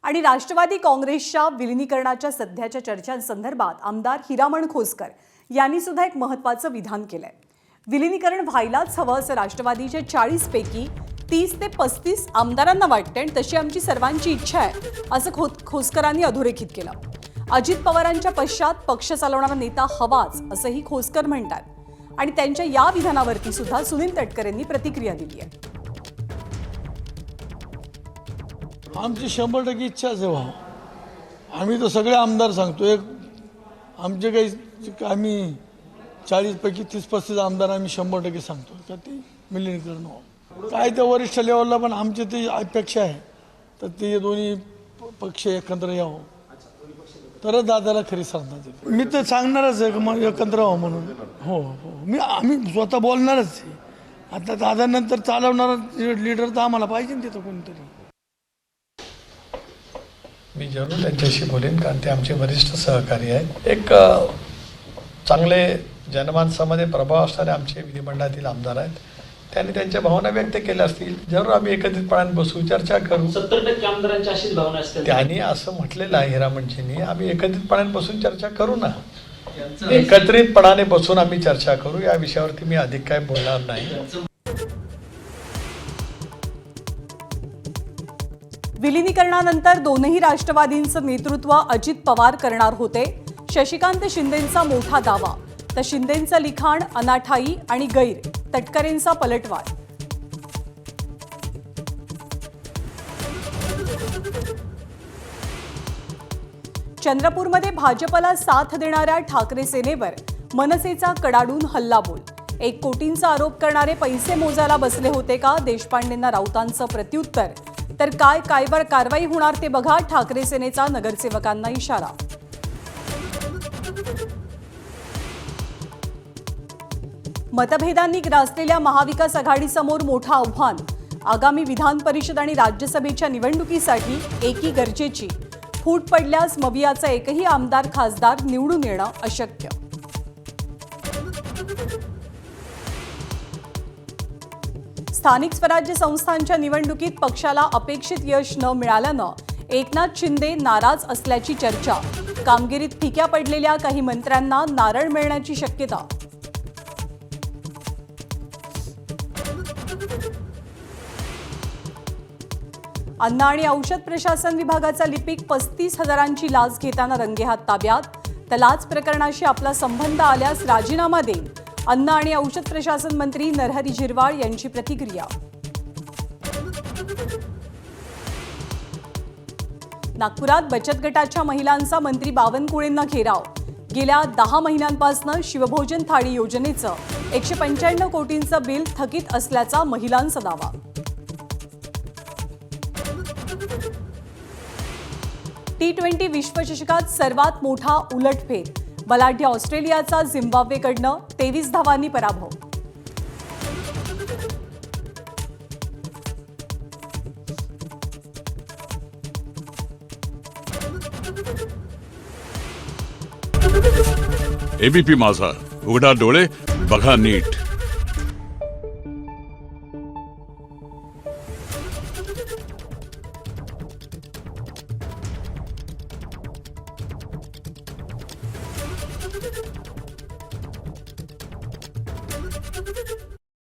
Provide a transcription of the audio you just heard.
आणि राष्ट्रवादी काँग्रेसच्या विलिनीकरणाच्या सध्याच्या चर्चांसंदर्भात आमदार हिरामण खोसकर यांनी सुद्धा एक महत्त्वाचं विधान केलंय। विलिनीकरण व्हायलाच हवं असं राष्ट्रवादीच्या 40 पैकी 30 ते 35 आमदारांना वाटतं आणि तशी आमची सर्वांची इच्छा आहे असं खोसकरांनी अधोरेखित केलं। अजित पवारांच्या पश्चात पक्ष चालवणारा नेता हवाच असंही खोसकर म्हणतात आणि त्यांच्या या विधानावरती सुद्धा सुनील तटकरे यांनी प्रतिक्रिया दिली आहे। आमची 100% इच्छाच आहे व्हावं। आम्ही तर सगळे आमदार सांगतो, एक आमचे काही आम्ही 40 पैकी 30-35 आमदार आम्ही 100% सांगतो का ते विलिनीकरण व्हावं। काय त्या वरिष्ठ लेवलला पण आमची ती अपेक्षा आहे तर ते दोन्ही पक्ष एकत्र यावं तरच दादाला खरी श्रद्धा देईल। मी तर सांगणारच आहे की मग एकत्र व्हावं म्हणून। हो हो आम्ही स्वतः बोलणारच आहे। आता दादानंतर चालवणारा लीडर तर आम्हाला पाहिजे ना तिथं कोणतरी। मी जरूर त्यांच्याशी बोलेन कारण ते आमचे वरिष्ठ सहकारी आहेत। एक चांगले जनमानसामध्ये प्रभाव असणारे आमचे विधिमंडळातील आमदार आहेत, त्यांनी त्यांच्या भावना व्यक्त केल्या असतील। जरूर आम्ही एकत्रितपणाने बसू, चर्चा करू। 70% आमदारांची अशीच भावना असते। त्यांनी असं म्हटलेलं आहे हिरामणजींनी, आम्ही एकत्रितपणाने बसून चर्चा करू ना। एकत्रितपणाने बसून आम्ही चर्चा करू, या विषयावरती मी अधिक काय बोलणार नाही। विलिनीकरणानंतर दोनही राष्ट्रवादींचं नेतृत्व अजित पवार करणार होते। शशिकांत शिंदेंचा मोठा दावा तर शिंदेंचं लिखाण अनाठाई आणि गैर, तटकरेंचा पलटवार। चंद्रपूरमध्ये भाजपला साथ देणाऱ्या ठाकरे सेनेवर मनसेचा कडाडून हल्लाबोल। 1 कोटींचा आरोप करणारे पैसे मोजायला बसले होते का, देशपांडेंना राऊतांचं प्रत्युत्तर। तर काय कारवाई होणार ते बघा, ठाकरे सेनेचा नगरसेवकांना इशारा। मतभेदांनी ग्रासलेल्या महाविकास आघाडीसमोर मोठं आव्हान। आगामी विधान परिषद आणि राज्यसभेच्या निवडणुकीसाठी एकी गरजेची। फूट पडल्यास मवियाचा एकही आमदार खासदार निवडून येणं अशक्य। स्थानिक स्वराज्य संस्थांच्या निवडणुकीत पक्षाला अपेक्षित यश न मिळाल्यानं एकनाथ शिंदे नाराज असल्याची चर्चा। कामगिरीत फिक्या पडलेल्या काही मंत्र्यांना नारळ मिळण्याची शक्यता। अन्न आणि औषध प्रशासन विभागाचा लिपिक 35,000ची लाच घेताना रंगेहात ताब्यात। तर लाच प्रकरणाशी आपला संबंध आल्यास राजीनामा देईन, अन्न आणि औषध प्रशासन मंत्री नरहरी झिरवाळ यांची प्रतिक्रिया। नागपुरात बचत गटाच्या महिलांचा मंत्री बावनकुळेंना घेराव। गेल्या 10 महिन्यांपासून शिवभोजन थाळी योजनेचं 195 कोटींचं बिल थकीत असल्याचा महिलांचा दावा। T20 विश्वचषकात सर्वात मोठा उलटफेर। बलाढ्य ऑस्ट्रेलियाचा झिम्बाब्वेकडनं 23 धावांनी पराभव। एबीपी माझा, उघडा डोळे बघा नीट।